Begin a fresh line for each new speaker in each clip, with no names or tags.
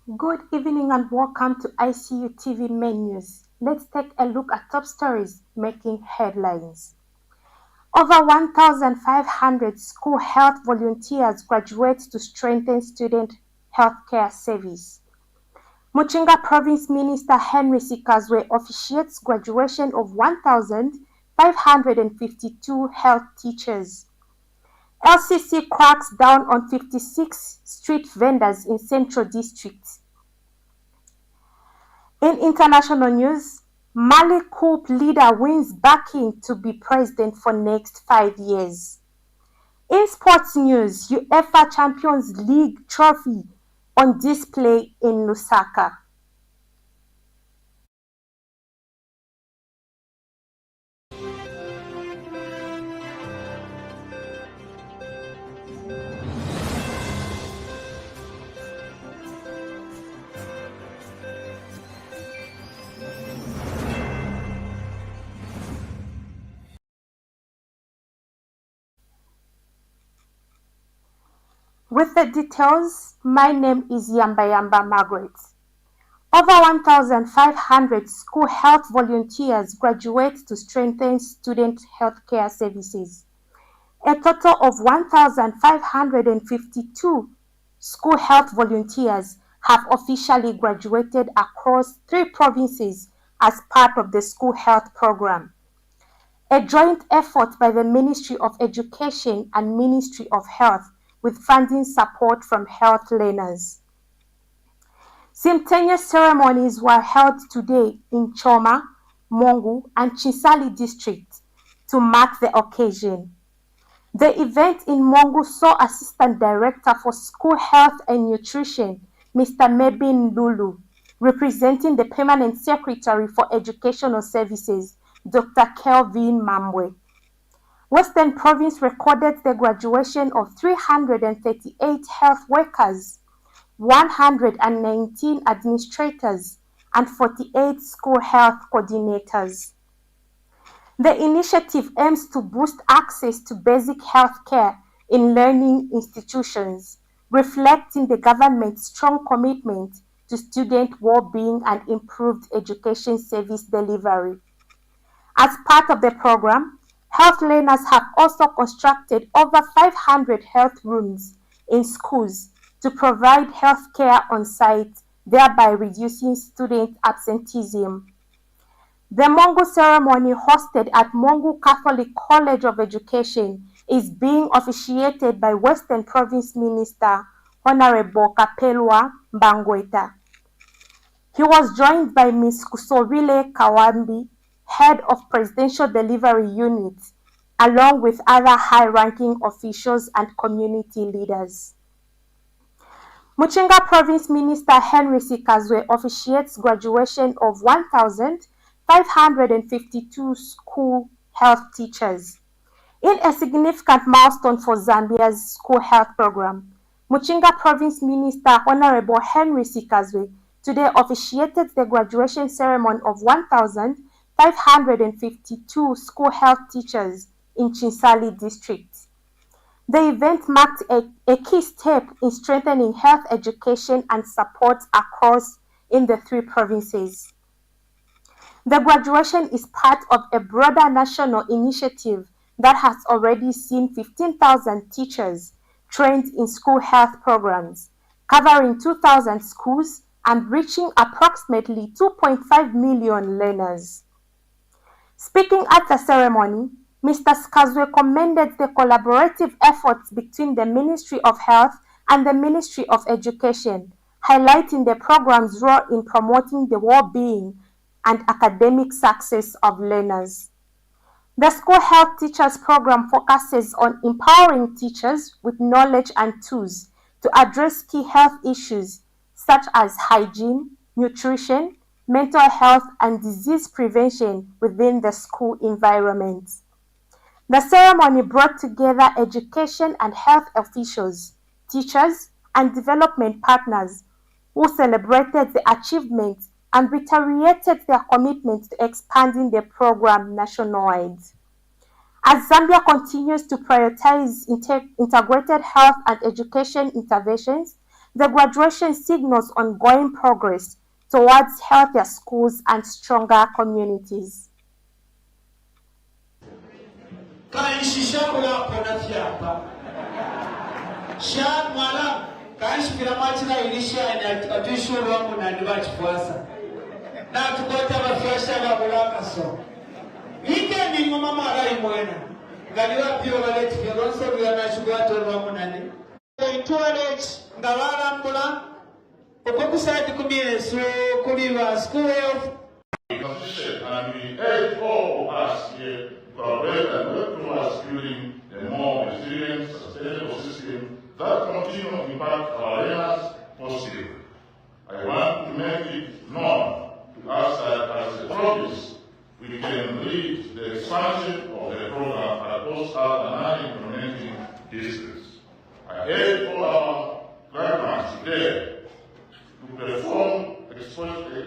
Good evening and welcome to ICU TV main news. Let's take a look at top stories making headlines. Over 1,500 school health volunteers graduate to strengthen student healthcare service. Muchinga Province Minister Henry Sikazwe officiates graduation of 1,552 health teachers. LCC cracks down on 56 street vendors in Central District. In international news, Mali coup leader wins backing to be president for next 5 years. In sports news, UEFA Champions League trophy on display in Lusaka. With the details, my name is Yamba Margaret. Over 1,500 school health volunteers graduate to strengthen student healthcare services. A total of 1,552 school health volunteers have officially graduated across 3 provinces as part of the school health program. A joint effort by the Ministry of Education and Ministry of Health with funding support from health learners. Simultaneous ceremonies were held today in Choma, Mongu, and Chinsali districts to mark the occasion. The event in Mongu saw Assistant Director for School Health and Nutrition, Mr. Mebin Lulu, representing the Permanent Secretary for Educational Services, Dr. Kelvin Mamwe. Western Province recorded the graduation of 338 health workers, 119 administrators, and 48 school health coordinators. The initiative aims to boost access to basic health care in learning institutions, reflecting the government's strong commitment to student well-being and improved education service delivery. As part of the program, health learners have also constructed over 500 health rooms in schools to provide health care on site, thereby reducing student absenteeism. The Mongu ceremony hosted at Mongu Catholic College of Education is being officiated by Western Province Minister Honorable Kapelwa Mbangweta. He was joined by Ms. Kusorile Kawambi, Head of Presidential Delivery Unit, along with other high-ranking officials and community leaders. Muchinga Province Minister Henry Sikazwe officiates graduation of 1,552 school health teachers. In a significant milestone for Zambia's school health program, Muchinga Province Minister Honorable Henry Sikazwe today officiated the graduation ceremony of 1,552 school health teachers in Chinsali district. The event marked a key step in strengthening health education and support across in the 3 provinces. The graduation is part of a broader national initiative that has already seen 15,000 teachers trained in school health programs, covering 2,000 schools and reaching approximately 2.5 million learners. Speaking at the ceremony, Mr. Sikazwe commended the collaborative efforts between the Ministry of Health and the Ministry of Education, highlighting the program's role in promoting the well-being and academic success of learners. The School Health Teachers Program focuses on empowering teachers with knowledge and tools to address key health issues such as hygiene, nutrition, mental health, and disease prevention within the school environment. The ceremony brought together education and health officials, teachers, and development partners who celebrated the achievements and reiterated their commitment to expanding the program nationwide. As Zambia continues to prioritize integrated health and education interventions, The graduation signals ongoing progress towards healthier schools and stronger communities.
And we urge all of us here to collaborate and work towards building a more resilient, sustainable system that continues to impact our areas positively. I want to make it known to us that as a province, we can lead the expansion of the program across our non-implementing districts. I urge all our graduates today to perform exceptionally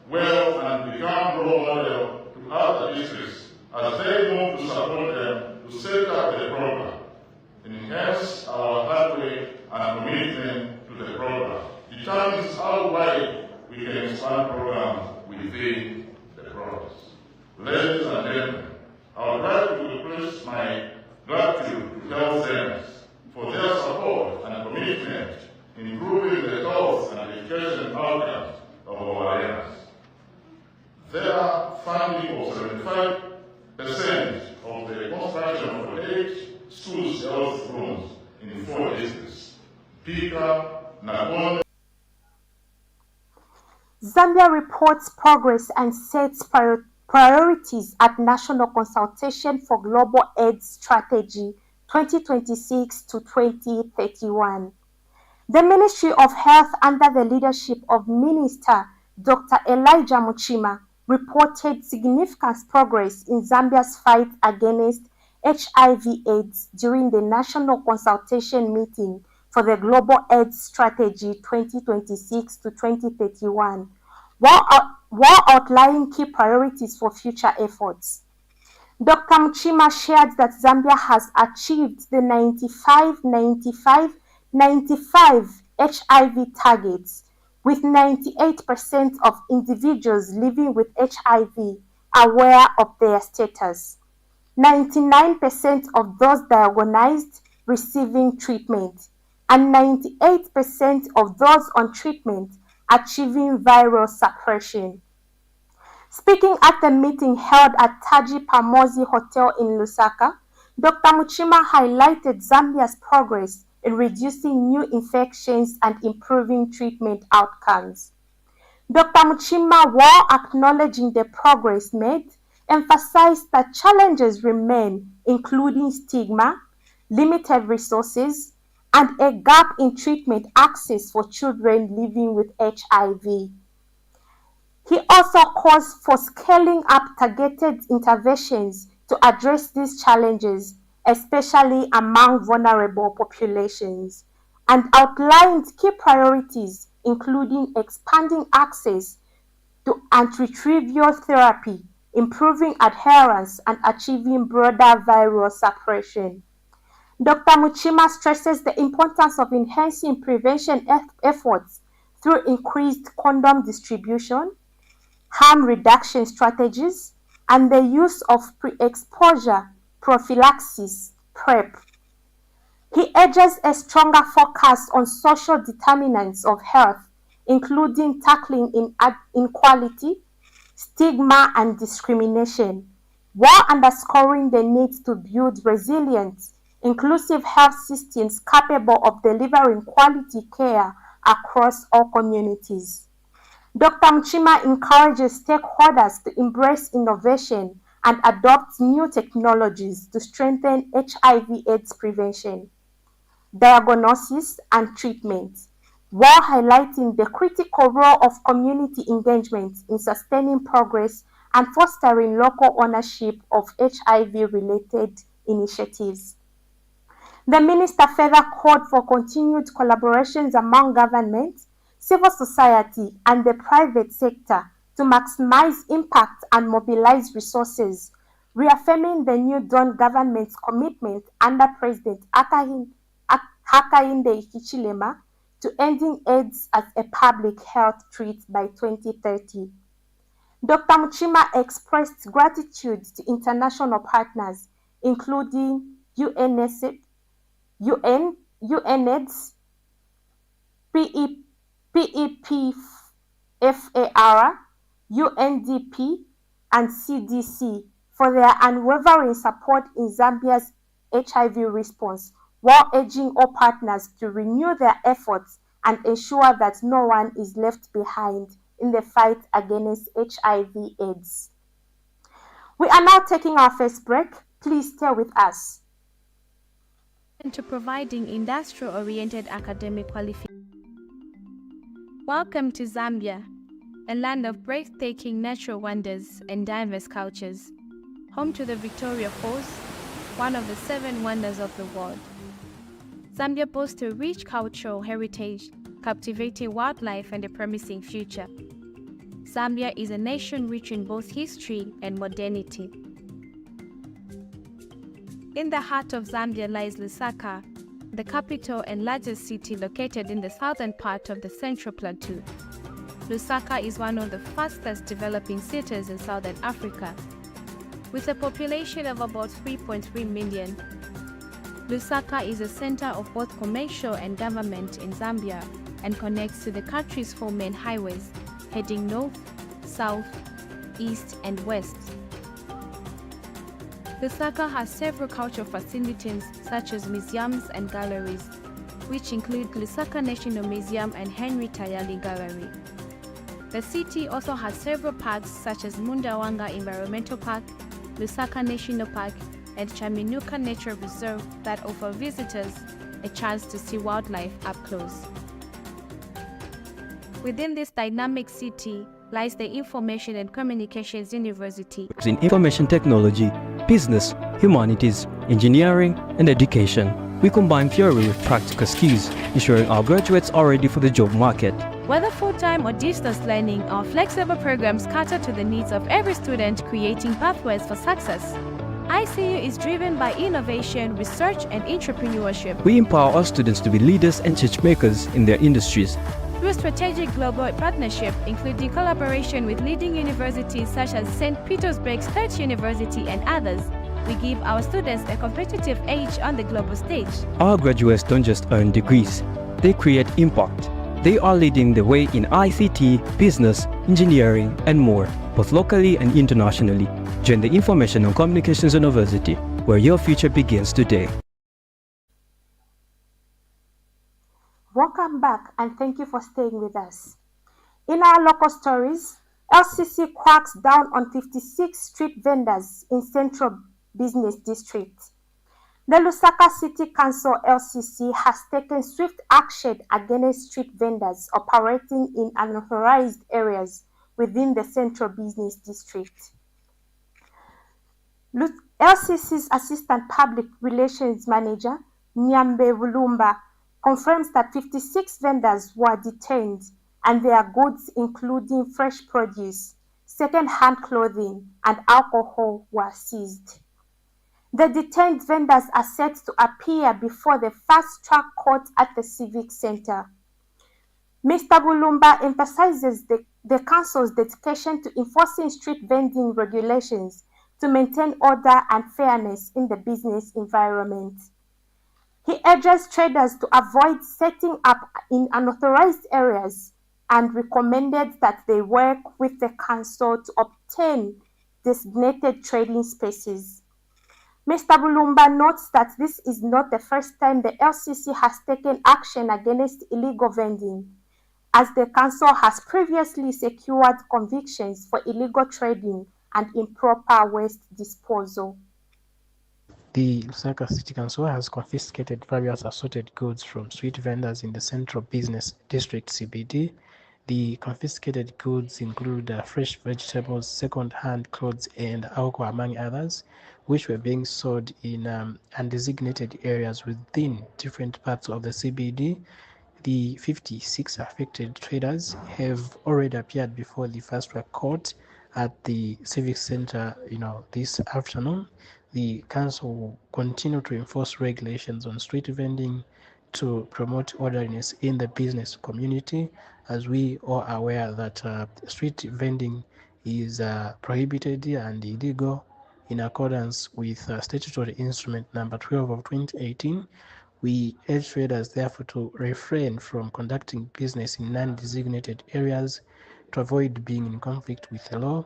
well and become role model to other districts as they move to support them to set up the program, enhance our pathway and commitment to the program, determines how wide we can expand programs within the province. Ladies and gentlemen, I would like to express my gratitude to health centers for their support and commitment in improving the health and education outcomes of our areas. Their funding of 75% of the construction of 8 schools health rooms in 4 districts, Pika, Nakonde.
Zambia reports progress and sets priorities at National Consultation for Global AIDS Strategy 2026 to 2031. The Ministry of Health, under the leadership of Minister Dr. Elijah Muchinga, reported significant progress in Zambia's fight against HIV/AIDS during the National Consultation Meeting for the Global AIDS Strategy 2026 to 2031, while outlining key priorities for future efforts. Dr. Muchinga shared that Zambia has achieved the 95 HIV targets, with 98% of individuals living with HIV aware of their status, 99% of those diagnosed receiving treatment, and 98% of those on treatment achieving viral suppression. Speaking at the meeting held at Taji Pamozi Hotel in Lusaka, Dr. Muchinga highlighted Zambia's progress in reducing new infections and improving treatment outcomes. Dr. Muchinga, while acknowledging the progress made, emphasized that challenges remain, including stigma, limited resources, and a gap in treatment access for children living with HIV. He also calls for scaling up targeted interventions to address these challenges, especially among vulnerable populations, and outlined key priorities, including expanding access to antiretroviral therapy, improving adherence, and achieving broader viral suppression. Dr. Muchinga stresses the importance of enhancing prevention efforts through increased condom distribution, harm reduction strategies, and the use of pre-exposure prophylaxis (PrEP). He urges a stronger focus on social determinants of health, including tackling inequality, stigma, and discrimination, while underscoring the need to build resilient, inclusive health systems capable of delivering quality care across all communities. Dr. Muchinga encourages stakeholders to embrace innovation and adopt new technologies to strengthen HIV/AIDS prevention, diagnosis, and treatment, while highlighting the critical role of community engagement in sustaining progress and fostering local ownership of HIV-related initiatives. The minister further called for continued collaborations among government, civil society, and the private sector to maximize impact and mobilize resources reaffirming the new Dawn government's commitment under President Hakainde Hichilema to ending AIDS as a public health threat by 2030. Dr. Muchinga expressed gratitude to international partners, including UNAIDS, PEPFAR, UNDP, and CDC for their unwavering support in Zambia's HIV response, while urging all partners to renew their efforts and ensure that no one is left behind in the fight against HIV/AIDS. We are now taking our first break. Please stay with us.
To providing industrial-oriented academic qualifications. Welcome to Zambia, a land of breathtaking natural wonders and diverse cultures, home to the Victoria Falls, one of the 7 wonders of the world. Zambia boasts a rich cultural heritage, captivating wildlife and a promising future. Zambia is a nation rich in both history and modernity. In the heart of Zambia lies Lusaka, the capital and largest city located in the southern part of the Central Plateau. Lusaka is one of the fastest developing cities in southern Africa. With a population of about 3.3 million, Lusaka is a center of both commercial and government in Zambia and connects to the country's 4 main highways, heading north, south, east, and west. Lusaka has several cultural facilities such as museums and galleries, which include Lusaka National Museum and Henry Tayali Gallery. The city also has several parks such as Mundawanga Environmental Park, Lusaka National Park, and Chaminuka Nature Reserve that offer visitors a chance to see wildlife up close. Within this dynamic city lies the Information and Communications University.
In information technology, business, humanities, engineering, and education, we combine theory with practical skills, ensuring our graduates are ready for the job market.
Whether full-time or distance learning, our flexible programs cater to the needs of every student, creating pathways for success. ICU is driven by innovation, research, and entrepreneurship.
We empower our students to be leaders and change makers in their industries.
Through strategic global partnership, including collaboration with leading universities such as St. Petersburg State University and others, we give our students a competitive edge on the global stage.
Our graduates don't just earn degrees, they create impact. They are leading the way in ICT, business, engineering, and more, both locally and internationally. Join the Information and Communications University, where your future begins today.
Welcome back and thank you for staying with us. In our local stories, LCC cracks down on 56 street vendors in Central Business District. The Lusaka City Council LCC has taken swift action against street vendors operating in unauthorized areas within the Central Business District. LCC's Assistant Public Relations Manager, Nyambe Vulumba, confirms that 56 vendors were detained and their goods, including fresh produce, second-hand clothing, and alcohol, were seized. The detained vendors are set to appear before the fast-track court at the Civic Center. Mr. Bulumba emphasizes the Council's dedication to enforcing street vending regulations to maintain order and fairness in the business environment. He urges traders to avoid setting up in unauthorized areas and recommended that they work with the Council to obtain designated trading spaces. Mr. Bulumba notes that this is not the first time the LCC has taken action against illegal vending, as the Council has previously secured convictions for illegal trading and improper waste disposal.
The Lusaka City Council has confiscated various assorted goods from street vendors in the Central Business District CBD. The confiscated goods include fresh vegetables, second-hand clothes, and alcohol, among others, which were being sold in undesignated areas within different parts of the CBD. The 56 affected traders have already appeared before the fast-track court at the Civic Center, this afternoon. The council will continue to enforce regulations on street vending to promote orderliness in the business community, as we are aware that street vending is prohibited and illegal in accordance with statutory instrument number 12 of 2018. We urge traders therefore to refrain from conducting business in non-designated areas to avoid being in conflict with the law.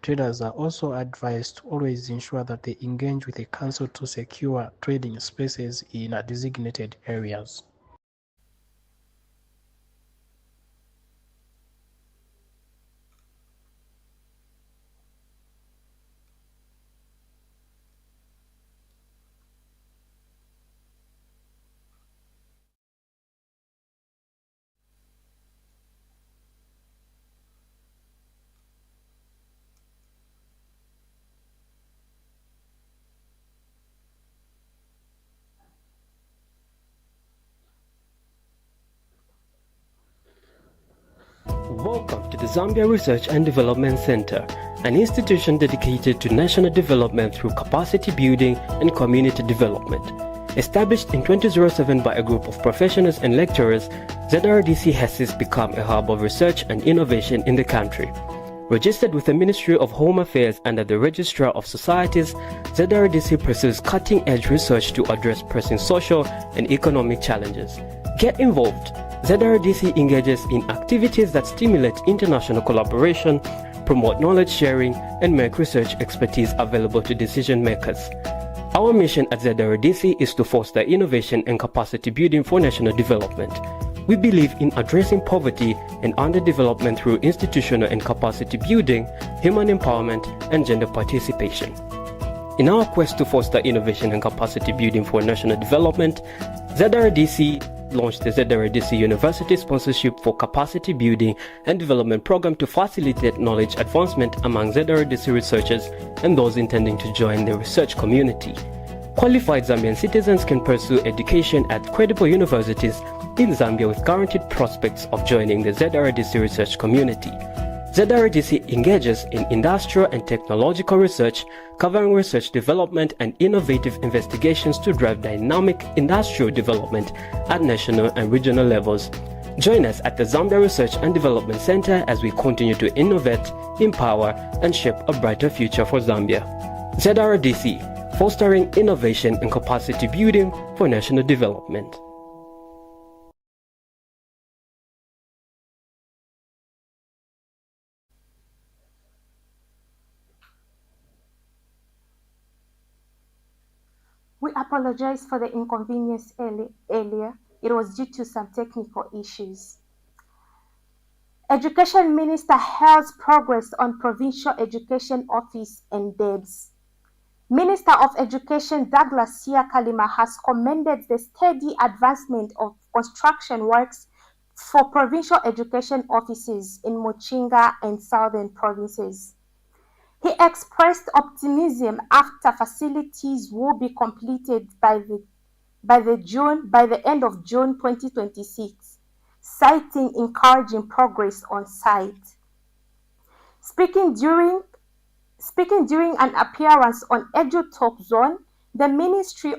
Traders are also advised to always ensure that they engage with the council to secure trading spaces in designated areas.
Welcome to the Zambia Research and Development Center, an institution dedicated to national development through capacity building and community development. Established in 2007 by a group of professionals and lecturers, ZRDC has since become a hub of research and innovation in the country. Registered with the Ministry of Home Affairs under the Registrar of Societies, ZRDC pursues cutting-edge research to address pressing social and economic challenges. Get involved. ZRDC engages in activities that stimulate international collaboration, promote knowledge sharing, and make research expertise available to decision makers. Our mission at ZRDC is to foster innovation and capacity building for national development. We believe in addressing poverty and underdevelopment through institutional and capacity building, human empowerment, and gender participation. In our quest to foster innovation and capacity building for national development, ZRDC launched the ZRDC University Sponsorship for Capacity Building and Development Program to facilitate knowledge advancement among ZRDC researchers and those intending to join the research community. Qualified Zambian citizens can pursue education at credible universities in Zambia with guaranteed prospects of joining the ZRDC research community. ZRDC engages in industrial and technological research, covering research development and innovative investigations to drive dynamic industrial development at national and regional levels. Join us at the Zambia Research and Development Center as we continue to innovate, empower, and shape a brighter future for Zambia. ZRDC, fostering innovation and capacity building for national development.
We apologize for the inconvenience earlier. It was due to some technical issues. Education Minister hails progress on Provincial Education Office and DEBS. Minister of Education Douglas Siyakalima has commended the steady advancement of construction works for provincial education offices in Muchinga and southern provinces. He expressed optimism after facilities will be completed by the end of June 2026, citing encouraging progress on site. Speaking during an appearance on Edu Talk Zone, the ministry's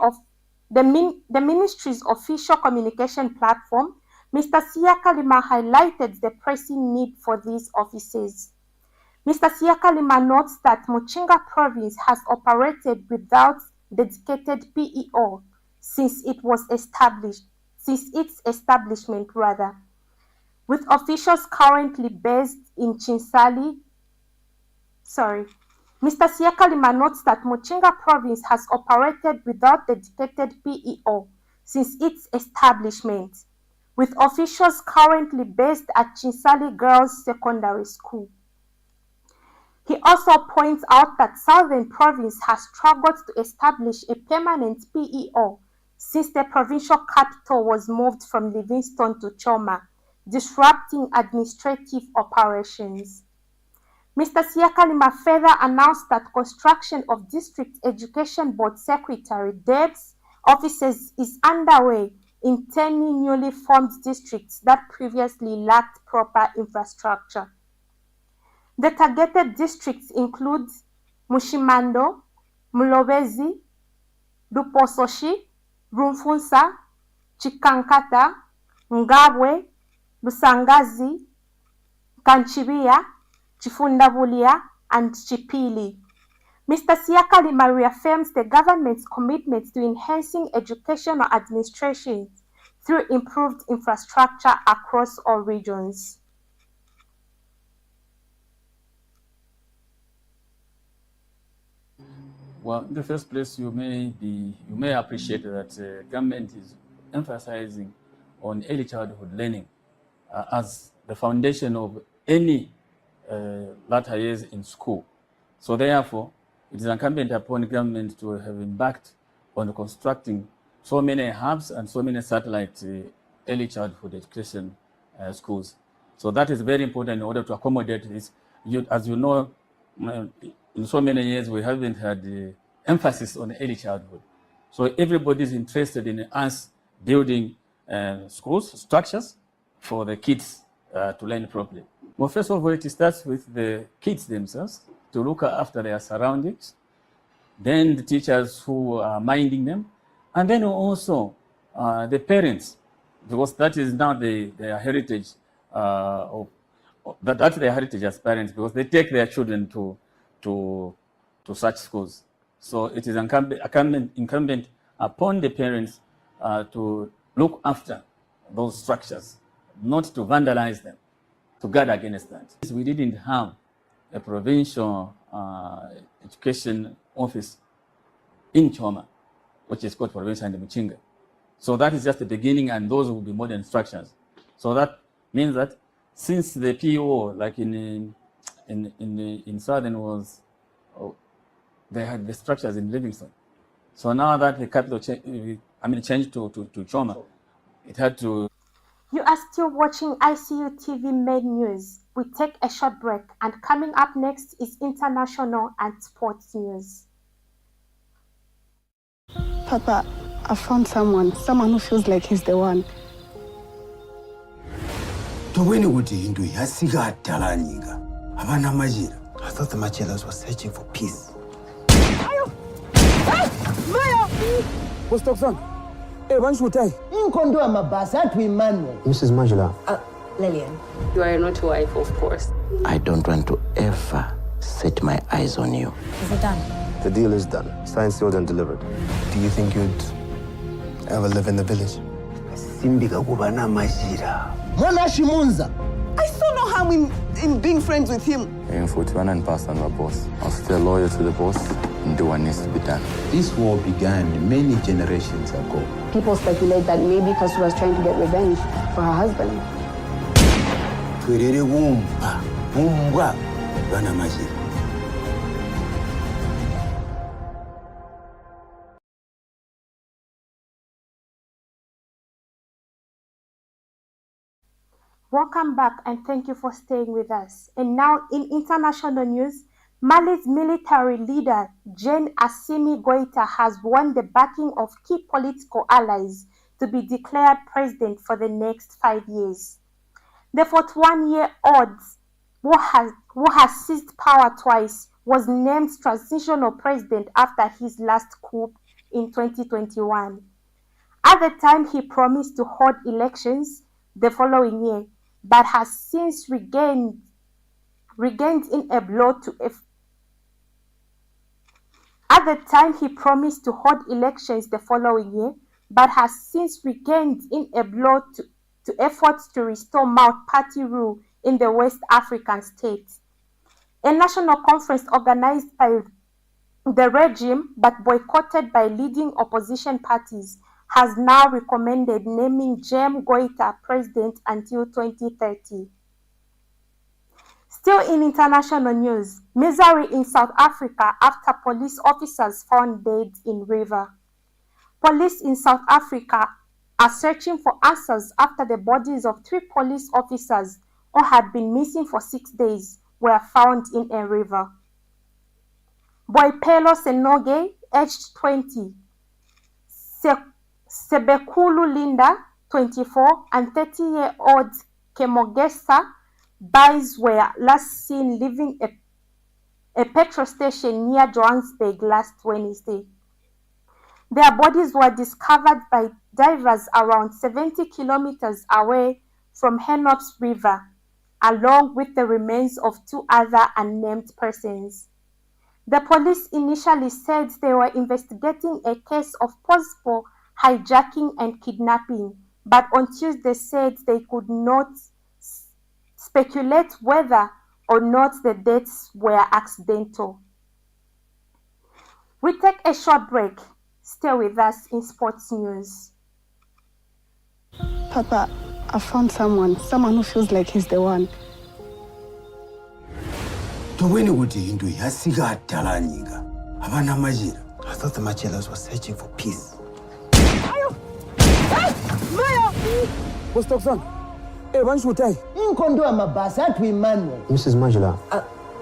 official communication platform, Mr. Siyakalima highlighted the pressing need for these offices. Mr. Siyakalima notes that Muchinga province has operated without dedicated PEO since its establishment, with officials currently based in Chinsali. Mr. Siyakalima notes that Muchinga province has operated without dedicated PEO since its establishment, with officials currently based at Chinsali Girls Secondary School. He also points out that Southern Province has struggled to establish a permanent PEO since the provincial capital was moved from Livingstone to Choma, disrupting administrative operations. Mr. Siyakalima further announced that construction of District Education Board Secretary DEBS offices is underway in 10 newly formed districts that previously lacked proper infrastructure. The targeted districts include Mushimando, Mulobezi, Lupososhi, Rumfunsa, Chikankata, Ngabwe, Lusangazi, Kanchiria, Chifundabulia, and Chipili. Mr. Siakalima reaffirms the government's commitment to enhancing educational administration through improved infrastructure across all regions.
Well, in the first place, you may appreciate that government is emphasizing on early childhood learning as the foundation of any latter years in school. So therefore, it is incumbent upon government to have embarked on constructing so many hubs and so many satellite early childhood education schools. So that is very important in order to accommodate this. As you know, in so many years, we haven't had emphasis on early childhood. So everybody is interested in us building schools, structures for the kids to learn properly. Well, first of all, it starts with the kids themselves to look after their surroundings, then the teachers who are minding them, and then also the parents, because that is now their heritage that's their heritage as parents, because they take their children to such schools. So it is incumbent upon the parents to look after those structures, not to vandalize them, to guard against that. We didn't have a provincial education office in Choma, which is called provincial and Muchinga. So that is just the beginning, and those will be modern structures. So that means that since the PO, like in Southern was, they had the structures in Livingston. So now that the capital changed to Choma, it had to.
You are still watching ICU TV main news. We take a short break, and coming up next is international and sports news.
Papa, I found someone who feels like he's the one.
I thought the Machelas were searching for peace.
What's the son? Hey, one shoot I.
Mrs. Majula.
Lillian. You are not wife, of course.
I don't want to ever set my eyes on you.
Is it done?
The deal is done. Signed, sealed, and delivered. Do you think you'd ever live in the village?
I saw no harm in being friends with him.
In 41 and past on my boss. I'll stay loyal to the boss and do what needs to be done.
This war began many generations ago.
People speculate that maybe Kasu was trying to get revenge for her husband.
Welcome back, and thank you for staying with us. And now in international news, Mali's military leader, Gen Assimi Goita, has won the backing of key political allies to be declared president for the next 5 years. The 41-year-old, who has seized power twice, was named transitional president after his last coup in 2021. At the time, he promised to hold elections the following year, but has since regained in a blow to At the time, he promised to hold elections the following year, but has since regained in a blow to efforts to restore multi-party rule in the West African states. A national conference organized by the regime but boycotted by leading opposition parties has now recommended naming Jem Goita president until 2030. Still in international news, misery in South Africa after police officers found dead in river. Police in South Africa are searching for answers after the bodies of 3 police officers who had been missing for 6 days were found in a river. Boipelo Senoge, aged 20, Sebekulu Linda, 24, and 30-year-old Kemogesa boys were last seen leaving a petrol station near Johannesburg last Wednesday. Their bodies were discovered by divers around 70 kilometers away from Henops River, along with the remains of 2 other unnamed persons. The police initially said they were investigating a case of possible hijacking and kidnapping, but on Tuesday said they could not speculate whether or not the deaths were accidental. We take a short break. Stay with us in sports news.
Papa, I found someone who feels like he's the one.
I thought the Machelas were searching for peace.
Mrs. Majula.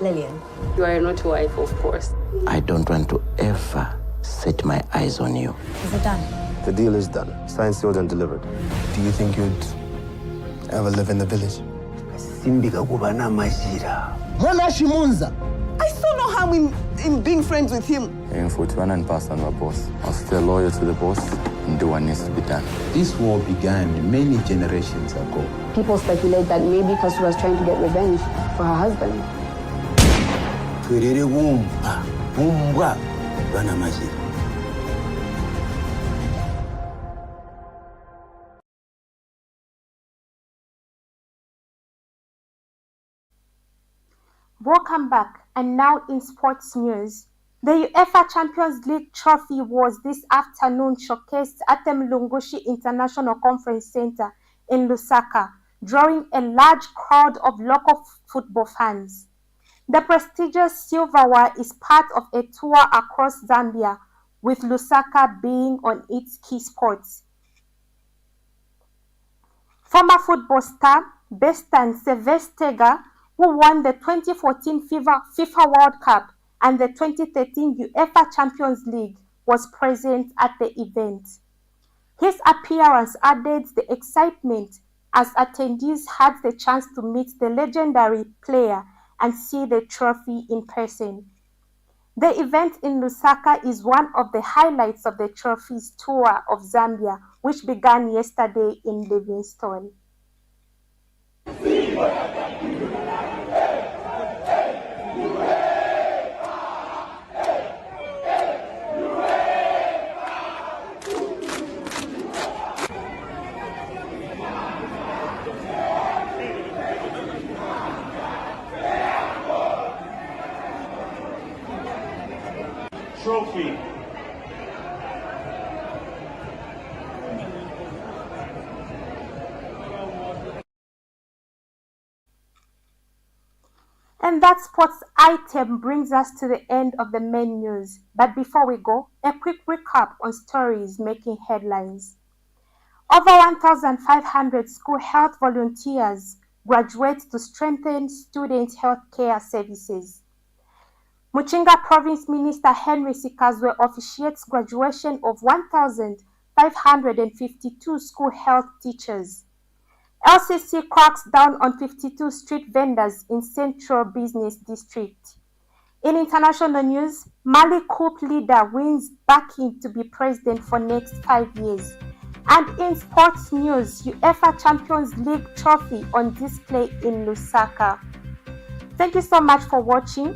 Lillian, you are not your wife, of course.
I don't want to ever set my eyes on you.
Is it done?
The deal is done. Signed, sealed, and delivered. Do you think you'd ever live in the village?
I saw no harm in being friends with him.
And for 200% our boss. I'll stay loyal to the boss and do what needs to be done.
This war began many generations ago.
People speculate that maybe Kasu was trying to get revenge for her husband.
Welcome back, and now in sports news. The UEFA Champions League trophy was this afternoon showcased at the Mlungushi International Conference Center in Lusaka, drawing a large crowd of local football fans. The prestigious silverware is part of a tour across Zambia, with Lusaka being on its key spots. Former football star Bestan Sevestega, who won the 2014 FIFA World Cup and the 2013 UEFA Champions League, was present at the event. His appearance added the excitement as attendees had the chance to meet the legendary player and see the trophy in person. The event in Lusaka is one of the highlights of the trophy's tour of Zambia, which began yesterday in Livingstone.
Trophy.
And that sports item brings us to the end of the main news. But before we go, a quick recap on stories making headlines. Over 1,500 school health volunteers graduate to strengthen student health care services. Muchinga Province Minister Henry Sikazwe officiates graduation of 1,552 school health teachers. LCC cracks down on 52 street vendors in Central Business District. In international news, Mali coup leader wins backing to be president for next 5 years. And in sports news, UEFA Champions League trophy on display in Lusaka. Thank you so much for watching.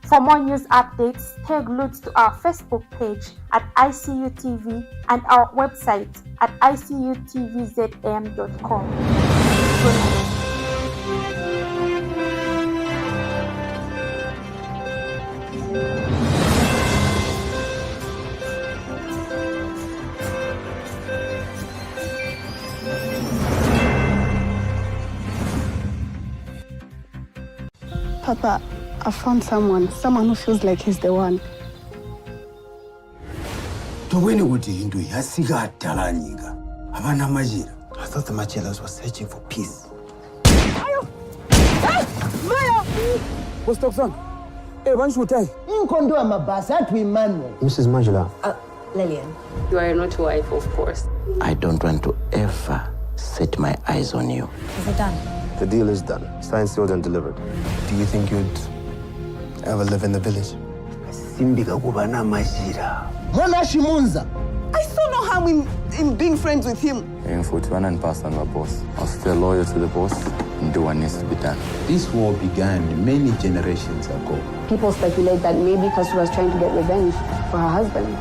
For more news updates, stay glued to our Facebook page at ICU TV and our website at icutvzm.com. Good night.
Papa, I found someone who feels like he's the one.
I thought the Machelas were searching for peace.
Mrs. Majula.
Lillian, you are not your wife, of course.
I don't want to ever set my eyes on you.
Is it done?
The deal is done. Signed, sealed, and delivered. Do you think you'd ever live in the village?
I saw no harm in being friends with him.
In 41% my boss. I'll stay loyal to the boss and do what needs to be done.
This war began many generations ago.
People speculate that maybe Kasu was trying to get revenge for her husband.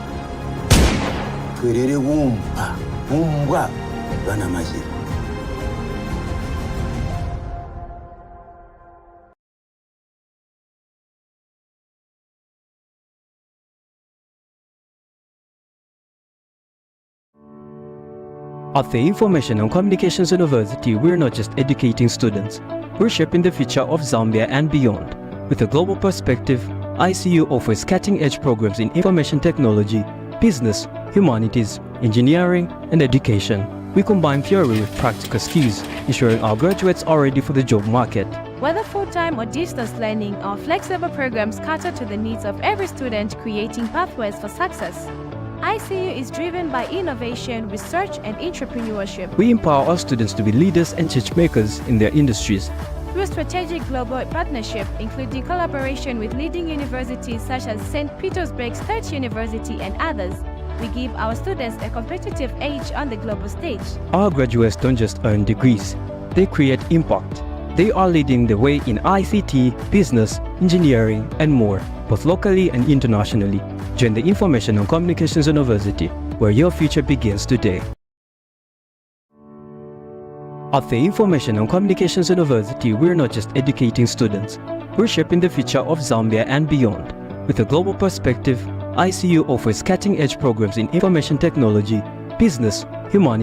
At the Information and Communications University, we're not just educating students, we're shaping the future of Zambia and beyond. With a global perspective, ICU offers cutting-edge programs in information technology, business, humanities, engineering, and education. We combine theory with practical skills, ensuring our graduates are ready for the job market.
Whether full-time or distance learning, our flexible programs cater to the needs of every student, creating pathways for success. ICU is driven by innovation, research, and entrepreneurship.
We empower our students to be leaders and change makers in their industries.
Through strategic global partnership, including collaboration with leading universities such as St. Petersburg State University and others, we give our students a competitive edge on the global stage.
Our graduates don't just earn degrees, they create impact. They are leading the way in ICT, business, engineering, and more, both locally and internationally. Join the Information and Communications University, where your future begins today. At the Information and Communications University, we're not just educating students, we're shaping the future of Zambia and beyond. With a global perspective, ICU offers cutting-edge programs in information technology, business, humanities,